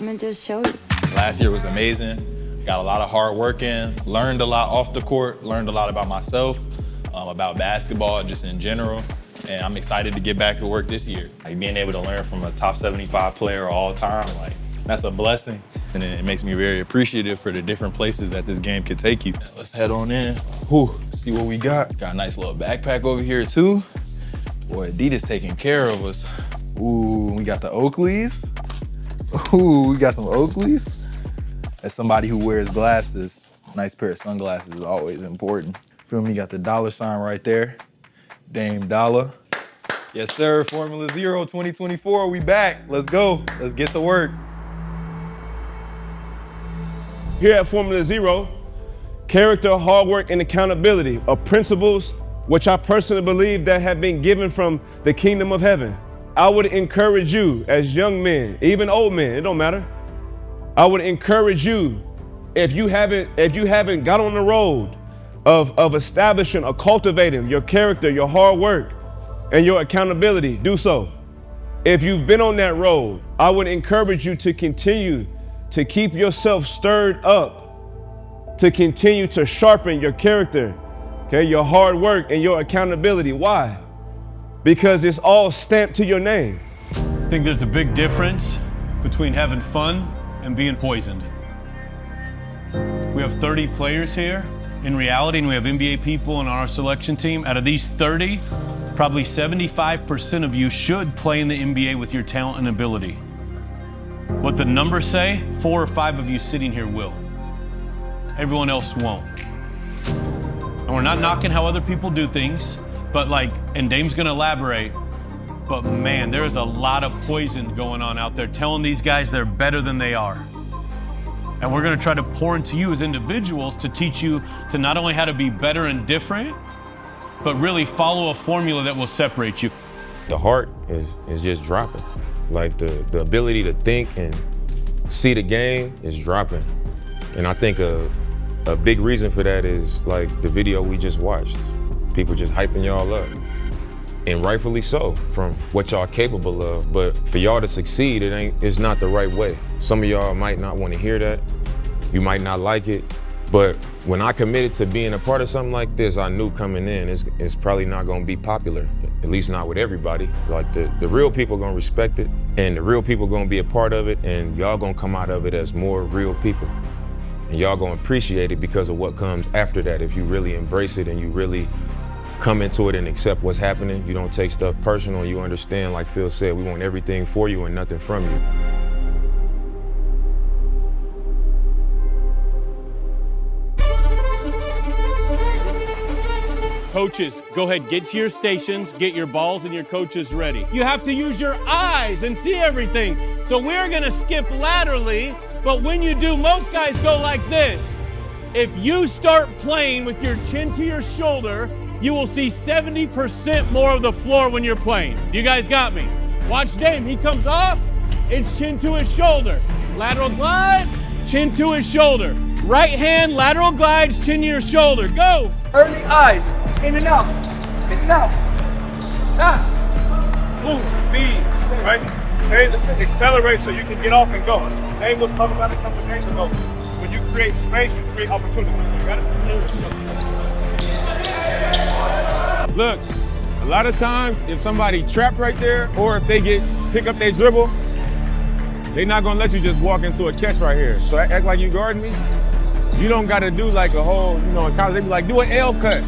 them and just show you. Last year was amazing. Got a lot of hard work in, learned a lot off the court, learned a lot about myself, about basketball, just in general. And I'm excited to get back to work this year. Like being able to learn from a top 75 player all time, like that's a blessing. And it makes me very appreciative for the different places that this game could take you. Let's head on in. Whew, see what we got. Got a nice little backpack over here too. Boy, Adidas taking care of us. Ooh, we got the Oakleys. Ooh, we got some Oakleys. As somebody who wears glasses, nice pair of sunglasses is always important. Feel me, got the $ right there. Dame Dollar. Yes, sir, Formula Zero 2024, we back. Let's go, let's get to work. Here at Formula Zero, character, hard work, and accountability are principles which I personally believe that have been given from the kingdom of heaven. I would encourage you as young men, even old men, it don't matter. I would encourage you, if you haven't got on the road of establishing or cultivating your character, your hard work, and your accountability, do so. If you've been on that road, I would encourage you to continue to keep yourself stirred up, to continue to sharpen your character, okay, your hard work and your accountability. Why? Because it's all stamped to your name. I think there's a big difference between having fun and being poisoned. We have 30 players here in reality, and we have NBA people on our selection team. Out of these 30, probably 75% of you should play in the NBA with your talent and ability. What the numbers say, 4 or 5 of you sitting here will. Everyone else won't. And we're not knocking how other people do things, but and Dame's gonna elaborate, but man, there's a lot of poison going on out there telling these guys they're better than they are. And we're gonna try to pour into you as individuals to teach you to not only how to be better and different, but really follow a formula that will separate you. The heart is just dropping. Like the ability to think and see the game is dropping. And I think a big reason for that is like the video we just watched. People just hyping y'all up. And rightfully so, from what y'all capable of. But for y'all to succeed, it's not the right way. Some of y'all might not want to hear that. You might not like it. But when I committed to being a part of something like this, I knew coming in, it's probably not gonna be popular, at least not with everybody. Like the real people gonna respect it, and the real people gonna be a part of it, and y'all gonna come out of it as more real people. And y'all gonna appreciate it because of what comes after that. If you really embrace it and you really come into it and accept what's happening, you don't take stuff personal, you understand, like Phil said, we want everything for you and nothing from you. Coaches, go ahead, get to your stations, get your balls and your coaches ready. You have to use your eyes and see everything. So we're gonna skip laterally, but when you do, most guys go like this. If you start playing with your chin to your shoulder, you will see 70% more of the floor when you're playing. You guys got me? Watch Dame, he comes off, it's chin to his shoulder. Lateral glide, chin to his shoulder. Right hand, lateral glides, chin to your shoulder. Go! Early eyes, in and out, in and out. Fast. Move, speed, right? Accelerate so you can get off and go. Dame was talking about it a couple of days ago. When you create space, you create opportunity. You got it? Look, a lot of times if somebody trapped right there or if they pick up their dribble, they're not gonna let you just walk into a catch right here. So act like you guarding me. You don't gotta do like a whole, in college they be like, do an L cut.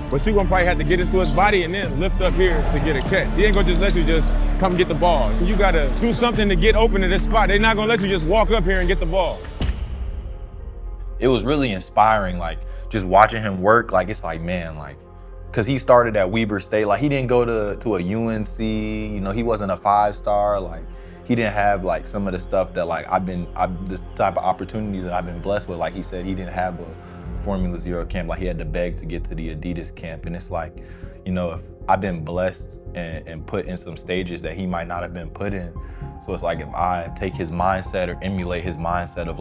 But you're gonna probably have to get into his body and then lift up here to get a catch. He ain't gonna just let you just come get the ball. You gotta do something to get open to this spot. They're not gonna let you just walk up here and get the ball. It was really inspiring, just watching him work, it's man, because he started at Weber State, he didn't go to a UNC, he wasn't a 5-star, he didn't have some of the stuff that this type of opportunity that I've been blessed with. Like he said, he didn't have a Formula Zero camp, he had to beg to get to the Adidas camp. And it's if I've been blessed and put in some stages that he might not have been put in. So it's if I take his mindset or emulate his mindset of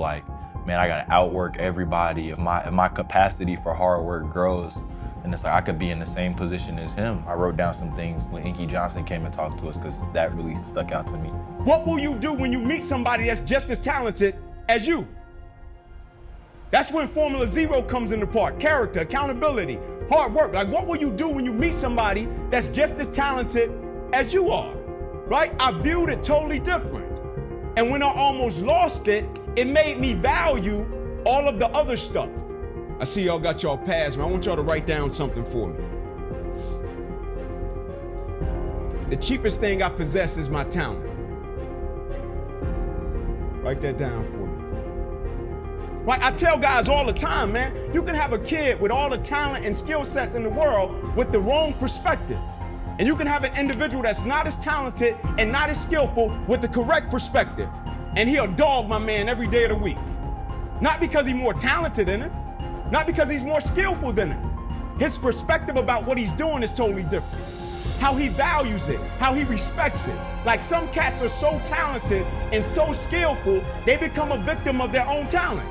man, I gotta outwork everybody. If my capacity for hard work grows, And it's like I could be in the same position as him. I wrote down some things when Inky Johnson came and talked to us because that really stuck out to me. What will you do when you meet somebody that's just as talented as you? That's when Formula Zero comes into part. Character, accountability, hard work. Like, what will you do when you meet somebody that's just as talented as you are, right? I viewed it totally different. And when I almost lost it, it made me value all of the other stuff. I see y'all got y'all pads, man. I want y'all to write down something for me. The cheapest thing I possess is my talent. Write that down for me. Right, I tell guys all the time, man, you can have a kid with all the talent and skill sets in the world with the wrong perspective. And you can have an individual that's not as talented and not as skillful with the correct perspective. And he'll dog my man every day of the week. Not because he's more talented than him, not because he's more skillful than him. His perspective about what he's doing is totally different. How he values it, how he respects it. Like, some cats are so talented and so skillful, they become a victim of their own talent.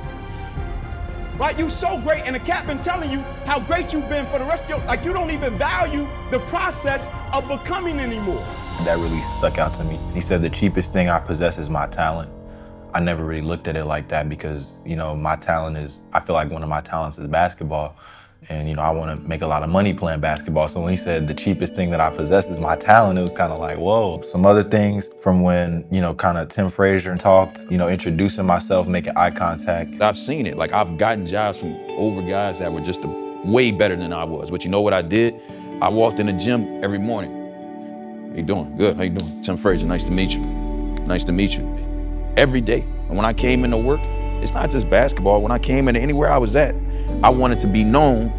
Right? You so great, and the cat been telling you how great you've been for the rest of your, like, you don't even value the process of becoming anymore. That really stuck out to me. He said the cheapest thing I possess is my talent. I never really looked at it like that because, you know, my talent is, I feel like one of my talents is basketball. And, you know, I want to make a lot of money playing basketball. So when he said the cheapest thing that I possess is my talent, it was kind of like, whoa. Some other things from when, you know, kind of Tim Frazier talked, you know, introducing myself, making eye contact. I've seen it. Like, I've gotten jobs from older guys that were just way better than I was. But you know what I did? I walked in the gym every morning. How you doing? Good, how you doing? Tim Frazier, nice to meet you. Nice to meet you. Every day. And when I came into work, it's not just basketball. When I came into anywhere I was at, I wanted to be known.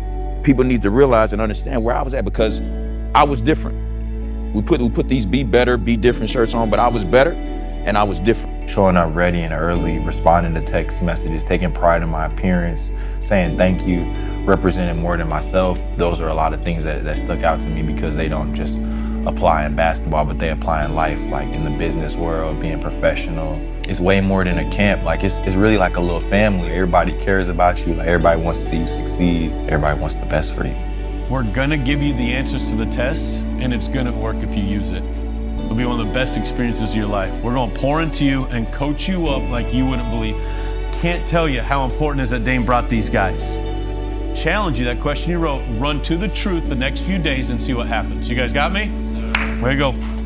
People need to realize and understand where I was at because I was different. We put these be better, be different shirts on, but I was better and I was different. Showing up ready and early, responding to text messages, taking pride in my appearance, saying thank you, representing more than myself. Those are a lot of things that stuck out to me because they don't just apply in basketball, but they apply in life, like in the business world, being professional. It's way more than a camp. Like, it's really like a little family. Everybody cares about you. Like, everybody wants to see you succeed. Everybody wants the best for you. We're gonna give you the answers to the test, and it's gonna work if you use it. It'll be one of the best experiences of your life. We're gonna pour into you and coach you up like you wouldn't believe. Can't tell you how important it is that Dame brought these guys. Challenge you, that question you wrote, run to the truth the next few days and see what happens. You guys got me? Way to go.